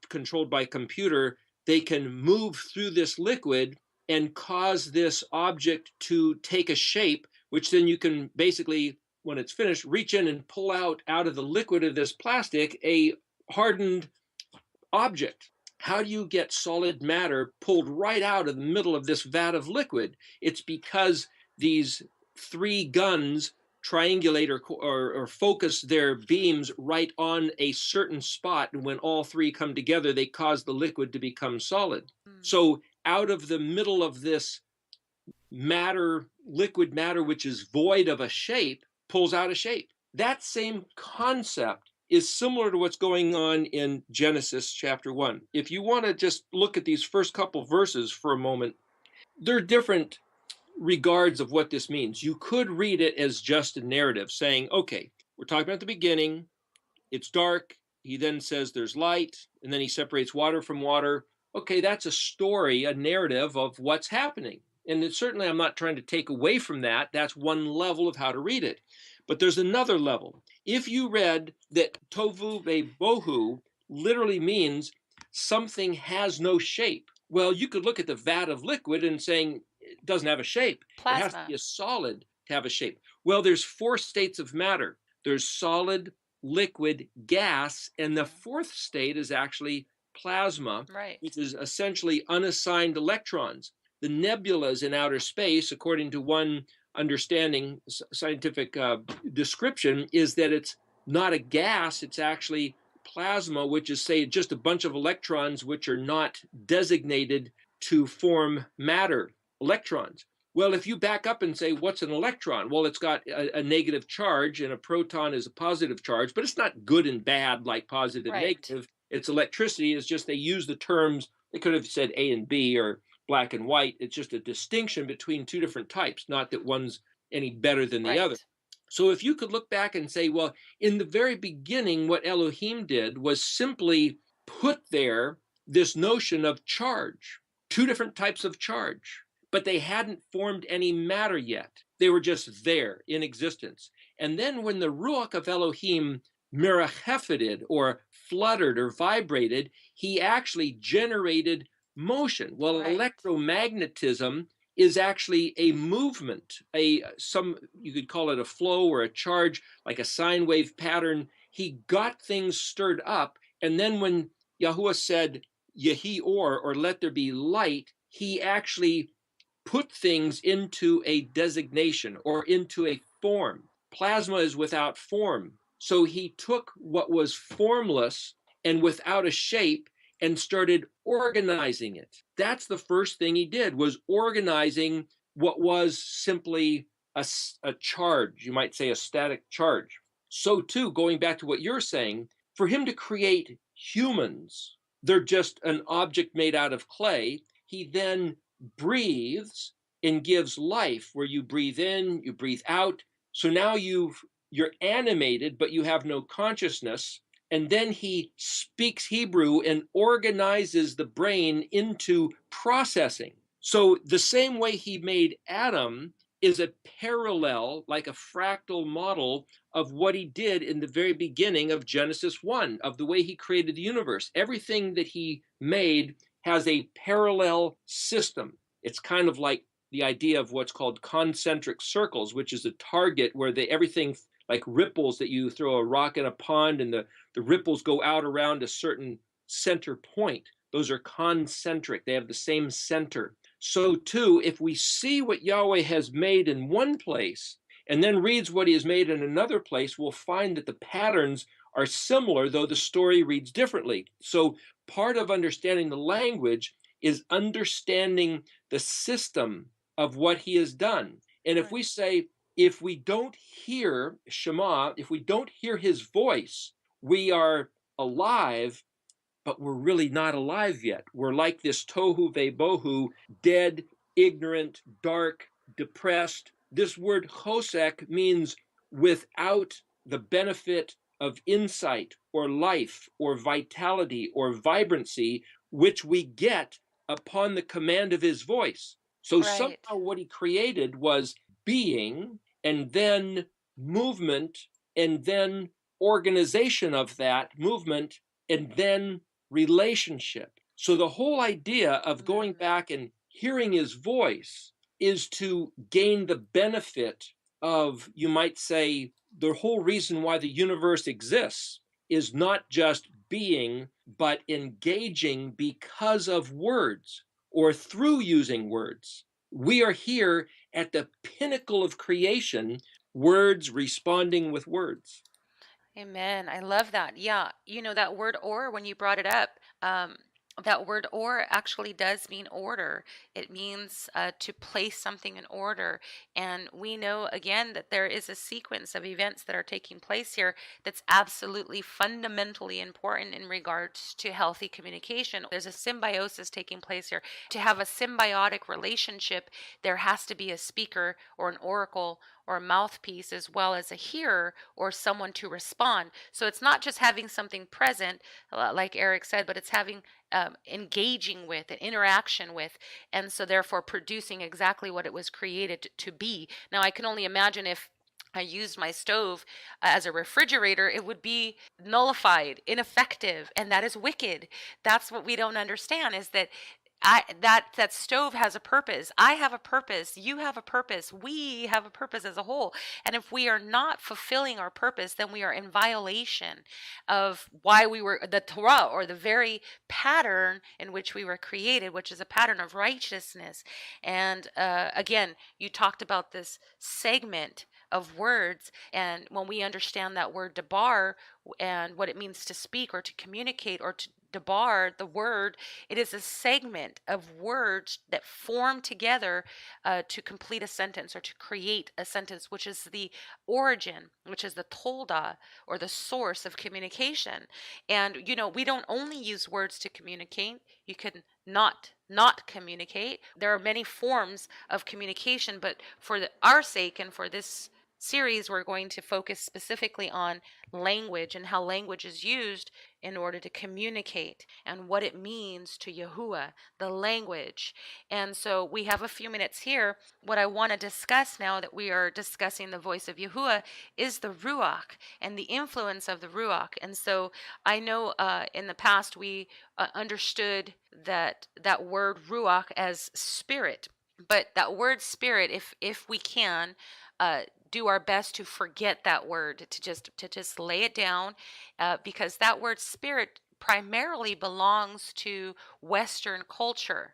controlled by computer, they can move through this liquid and cause this object to take a shape, which then you can basically, when it's finished, reach in and pull out of the liquid of this plastic a hardened object. How do you get solid matter pulled right out of the middle of this vat of liquid? It's because these three guns triangulate or focus their beams right on a certain spot. And when all three come together, they cause the liquid to become solid. So out of the middle of this matter, liquid matter, which is void of a shape, pulls out a shape. That same concept is similar to what's going on in Genesis chapter 1. If you want to just look at these first couple verses for a moment, there are different regards of what this means. You could read it as just a narrative saying, okay, we're talking about the beginning, it's dark, he then says there's light, and then he separates water from water. Okay, that's a story, a narrative of what's happening. And certainly I'm not trying to take away from that. That's one level of how to read it. But there's another level. If you read that tovu bohu literally means something has no shape, well, you could look at the vat of liquid and saying it doesn't have a shape. It has to be a solid to have a shape. Well, there's four states of matter. There's solid, liquid, gas, and the fourth state is actually plasma, which is essentially unassigned electrons. The nebulas in outer space, according to one understanding, scientific description, is that it's not a gas, it's actually plasma, which is, say, just a bunch of electrons which are not designated to form matter, electrons. Well, if you back up and say, what's an electron? Well, it's got a negative charge, and a proton is a positive charge, but it's not good and bad like positive, negative. It's electricity. It's just they use the terms. They could have said A and B or black and white. It's just a distinction between two different types, not that one's any better than the other. So if you could look back and say, well, in the very beginning, what Elohim did was simply put there this notion of charge, two different types of charge, but they hadn't formed any matter yet. They were just there in existence. And then when the Ruach of Elohim merachefeted or fluttered or vibrated, he actually generated motion. Well, electromagnetism is actually a movement, you could call it a flow or a charge, like a sine wave pattern. He got things stirred up. And then when Yahuwah said, Yehi or let there be light, he actually put things into a designation or into a form. Plasma is without form. So he took what was formless and without a shape and started organizing it. That's the first thing he did, was organizing what was simply a charge, you might say a static charge. So too, going back to what you're saying, for him to create humans, they're just an object made out of clay. He then breathes and gives life, where you breathe in, you breathe out. So now you're animated, but you have no consciousness. And then he speaks Hebrew and organizes the brain into processing. So the same way he made Adam is a parallel, like a fractal model of what he did in the very beginning of Genesis 1, of the way he created the universe. Everything that he made has a parallel system. It's kind of like the idea of what's called concentric circles, which is a target where everything like ripples that you throw a rock in a pond and the ripples go out around a certain center point. Those are concentric, they have the same center. So, too, if we see what Yahweh has made in one place and then reads what he has made in another place, we'll find that the patterns are similar, though the story reads differently. So, part of understanding the language is understanding the system of what he has done. And if we Right. say, if we don't hear Shema, if we don't hear his voice, we are alive, but we're really not alive yet. We're like this tohu vebohu, dead, ignorant, dark, depressed. This word chosek means without the benefit of insight or life or vitality or vibrancy, which we get upon the command of his voice. So Right. somehow what he created was being, and then movement, and then organization of that movement, and then relationship. So the whole idea of going Mm. back and hearing his voice is to gain the benefit of, you might say, the whole reason why the universe exists is not just being, but engaging because of words or through using words. We are here at the pinnacle of creation, words responding with words. Amen. I love that. Yeah. That word or, when you brought it up, that word or actually does mean order. It means to place something in order. And we know, again, that there is a sequence of events that are taking place here that's absolutely fundamentally important in regards to healthy communication. There's a symbiosis taking place here. To have a symbiotic relationship, there has to be a speaker or an oracle or a mouthpiece, as well as a hearer or someone to respond. So it's not just having something present, like Eric said, but it's having engaging with, an interaction with, and so therefore producing exactly what it was created to be. Now, I can only imagine if I used my stove as a refrigerator, it would be nullified, ineffective, and that is wicked. That's what we don't understand, is that that stove has a purpose. I have a purpose. You have a purpose. We have a purpose as a whole. And if we are not fulfilling our purpose, then we are in violation of why we were the Torah, or the very pattern in which we were created, which is a pattern of righteousness. And again, you talked about this segment of words, and when we understand that word debar and what it means to speak or to communicate or to debar, the word, it is a segment of words that form together to complete a sentence or to create a sentence, which is the origin, which is the tolda, or the source of communication. And we don't only use words to communicate. You can not communicate. There are many forms of communication, but for our sake and for this series, we're going to focus specifically on language and how language is used in order to communicate and what it means to Yahuwah, the language. And so we have a few minutes here. What I want to discuss now that we are discussing the voice of Yahuwah is the Ruach and the influence of the Ruach. And so I know in the past we understood that word Ruach as spirit. But that word spirit, if we can, do our best to forget that word, to just lay it down, because that word spirit primarily belongs to Western culture.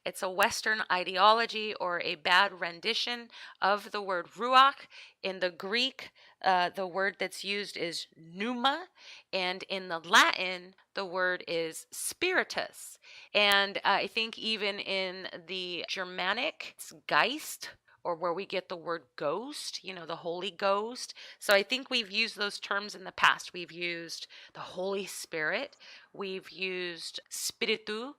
It's a Western ideology or a bad rendition of the word ruach. In the Greek, the word that's used is pneuma, and in the Latin, the word is spiritus. And I think even in the Germanic, it's Geist, or where we get the word ghost, the Holy Ghost. So I think we've used those terms in the past. We've used the Holy Spirit. We've used Spiritu,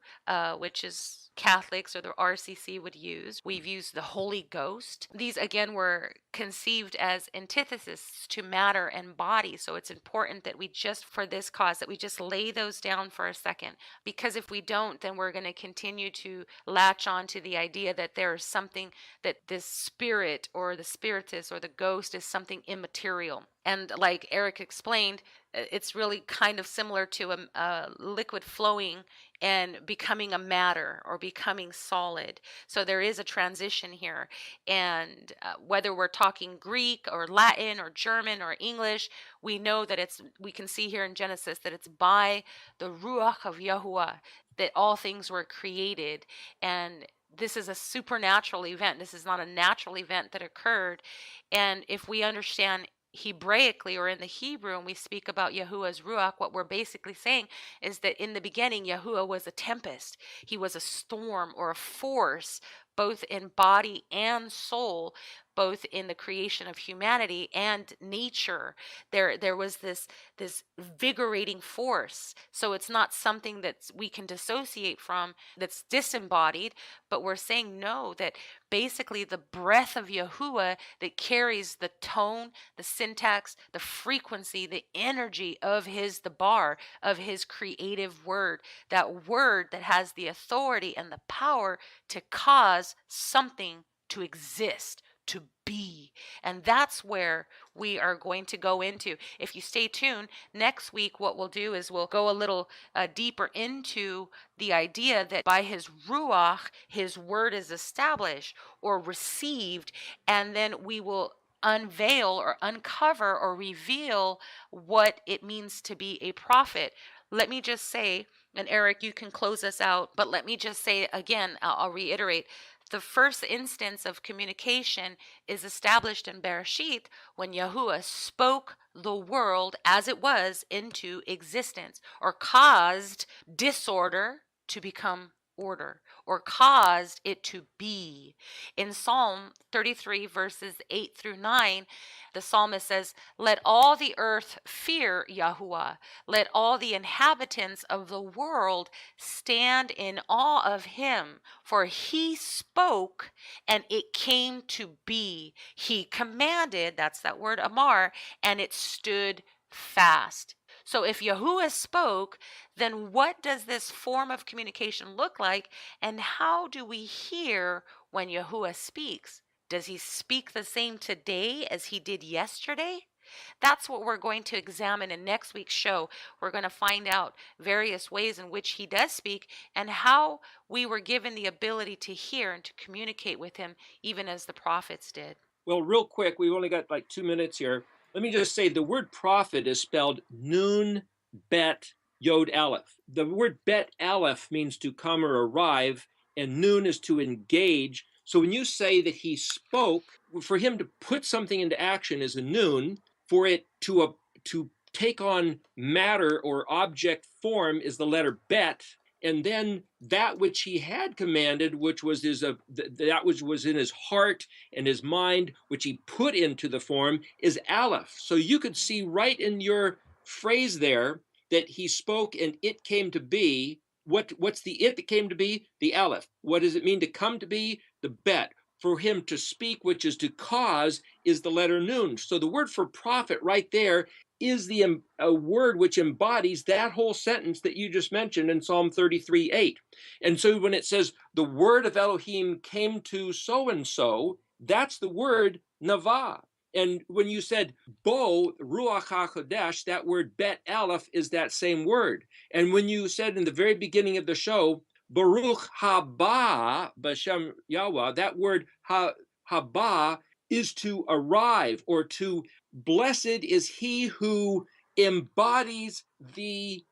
which is Catholics or the RCC would use. We've used the Holy Ghost. These, again, were conceived as antithesis to matter and body. So it's important that we just, for this cause, that we just lay those down for a second. Because if we don't, then we're going to continue to latch on to the idea that there is something, that this spirit or the spiritus or the ghost is something immaterial. And like Eric explained, It's really kind of similar to a liquid flowing and becoming a matter or becoming solid. So there is a transition here. And whether we're talking Greek or Latin or German or English, we know that we can see here in Genesis that it's by the Ruach of Yahuwah that all things were created. And this is a supernatural event. This is not a natural event that occurred. And if we understand Hebraically or in the Hebrew, and we speak about Yahuwah's Ruach, what we're basically saying is that in the beginning, Yahuwah was a tempest. He was a storm or a force, both in body and soul, both in the creation of humanity and nature. There was this vigorating force. So it's not something that we can dissociate from, that's disembodied, but we're saying no, that basically the breath of Yahuwah that carries the tone, the syntax, the frequency, the energy of the bar of his creative word, that word that has the authority and the power to cause something to exist, to be. And that's where we are going to go into. If you stay tuned, next week, what we'll do is we'll go a little deeper into the idea that by his Ruach, his word is established or received, and then we will unveil or uncover or reveal what it means to be a prophet. Let me just say, and Eric, you can close us out, but let me just say again, I'll reiterate, the first instance of communication is established in Bereshit when Yahuwah spoke the world as it was into existence, or caused disorder to become order, or caused it to be. In Psalm 33, verses 8 through 9, the psalmist says, "Let all the earth fear Yahuwah. Let all the inhabitants of the world stand in awe of him. For he spoke, and it came to be. He commanded," that's that word Amar, "and it stood fast." So if Yahuwah spoke, then what does this form of communication look like? And how do we hear when Yahuwah speaks? Does he speak the same today as he did yesterday? That's what we're going to examine in next week's show. We're going to find out various ways in which he does speak and how we were given the ability to hear and to communicate with him, even as the prophets did. Well, real quick, we've only got like 2 minutes here. Let me just say the word prophet is spelled Nun Bet Yod Aleph. The word Bet Aleph means to come or arrive, and Nun is to engage. So when you say that he spoke, for him to put something into action is a Nun. For it to take on matter or object form is the letter Bet. And then that which he had commanded, which was that which was in his heart and his mind, which he put into the form, is Aleph. So you could see right in your phrase there that he spoke and it came to be. What's the it that came to be? The Aleph. What does it mean to come to be? The Bet. For him to speak, which is to cause, is the letter Nun. So the word for prophet right there is a word which embodies that whole sentence that you just mentioned in Psalm 33:8. And so when it says the word of Elohim came to so-and-so, that's the word Navah. And when you said Bo, Ruach HaKodesh, that word Bet Aleph is that same word. And when you said in the very beginning of the show, Baruch haba b'shem Yahweh, that word haba is to arrive or to blessed is he who embodies the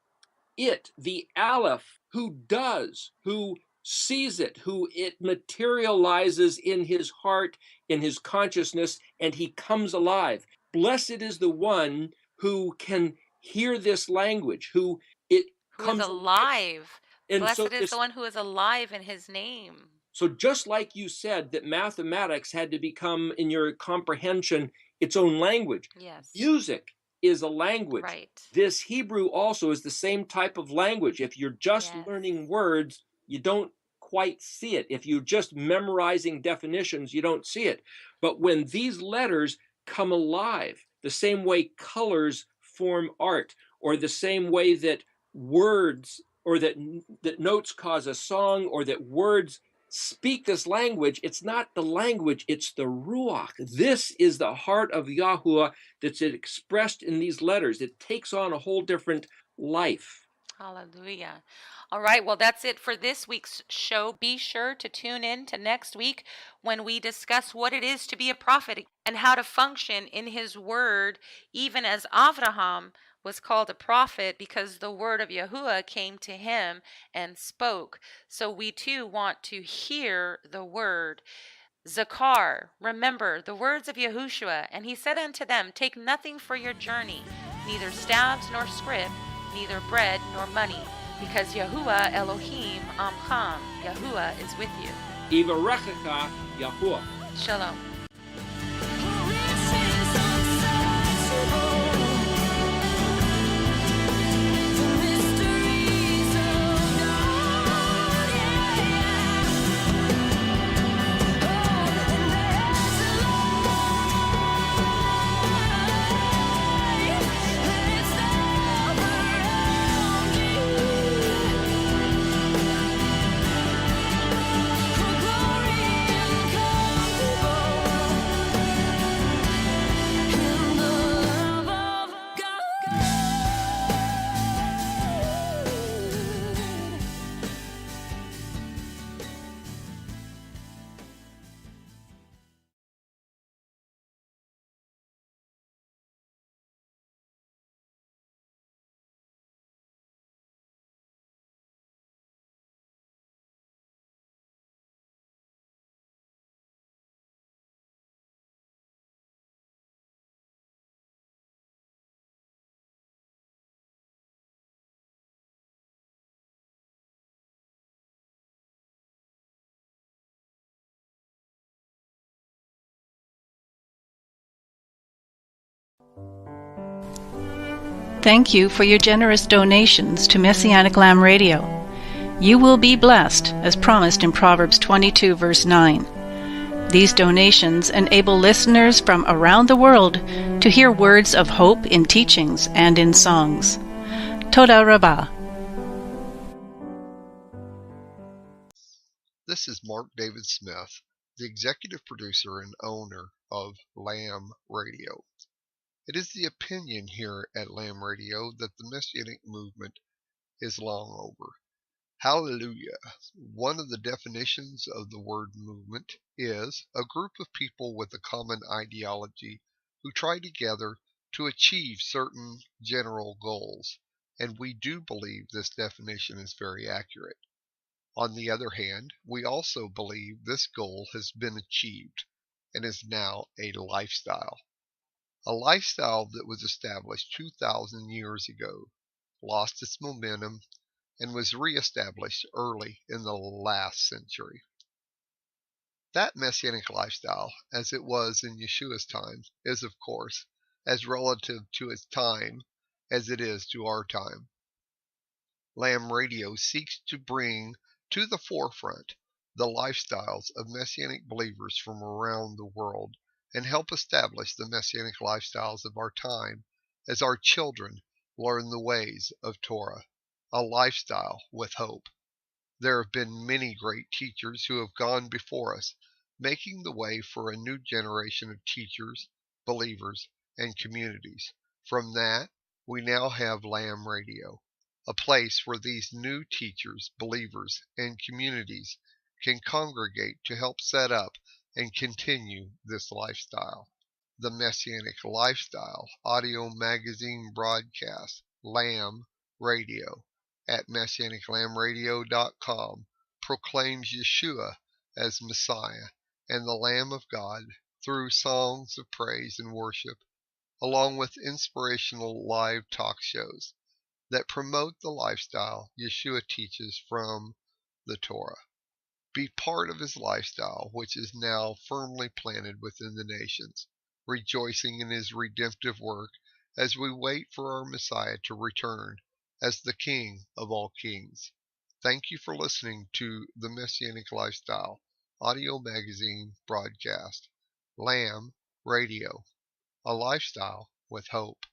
Aleph, who does, who sees it, who it materializes in his heart, in his consciousness, and he comes alive. Blessed is the one who can hear this language, who it Who is comes alive. alive. And so Blessed is the one who is alive in his name. so just like you said that mathematics had to become, in your comprehension, its own language, Yes. music is a language. Right. This Hebrew also is the same type of language. If you're just Yes. learning words, you don't quite see it. If you're just memorizing definitions, you don't see it. But when these letters come alive, the same way colors form art, or the same way that words or that notes cause a song, or that words speak this language, it's not the language, it's the Ruach. This is the heart of Yahuwah that's expressed in these letters. It takes on a whole different life. Hallelujah. All right, well, that's it for this week's show. Be sure to tune in to next week when we discuss what it is to be a prophet and how to function in his word, even as Avraham was called a prophet because the word of Yahuwah came to him and spoke. So we too want to hear the word. Zakar, remember the words of Yahushua, and he said unto them, Take nothing for your journey, neither staves nor scrip, neither bread nor money, because Yahuwah Elohim Amcham, Yahuwah is with you. Ivarechecha Yahuwah. Shalom. Thank you for your generous donations to Messianic Lamb Radio. You will be blessed, as promised in Proverbs 22, verse 9. These donations enable listeners from around the world to hear words of hope in teachings and in songs. Toda Rabbah. This is Mark David Smith, the executive producer and owner of Lamb Radio. It is the opinion here at Lamb Radio that the Messianic movement is long over. Hallelujah. One of the definitions of the word movement is a group of people with a common ideology who try together to achieve certain general goals, and we do believe this definition is very accurate. On the other hand, we also believe this goal has been achieved and is now a lifestyle. A lifestyle that was established 2,000 years ago, lost its momentum, and was reestablished early in the last century. That Messianic lifestyle, as it was in Yeshua's time, is, of course, as relative to its time as it is to our time. Lamb Radio seeks to bring to the forefront the lifestyles of Messianic believers from around the world and help establish the Messianic lifestyles of our time as our children learn the ways of Torah, a lifestyle with hope. There have been many great teachers who have gone before us, making the way for a new generation of teachers, believers, and communities. From that, we now have Lamb Radio, a place where these new teachers, believers, and communities can congregate to help set up and continue this lifestyle. The Messianic Lifestyle audio magazine broadcast, Lamb Radio, at MessianicLambRadio.com proclaims Yeshua as Messiah and the Lamb of God through songs of praise and worship, along with inspirational live talk shows that promote the lifestyle Yeshua teaches from the Torah. Be part of his lifestyle, which is now firmly planted within the nations, rejoicing in his redemptive work as we wait for our Messiah to return as the King of all kings. Thank you for listening to the Messianic Lifestyle audio magazine broadcast, Lamb Radio, a lifestyle with hope.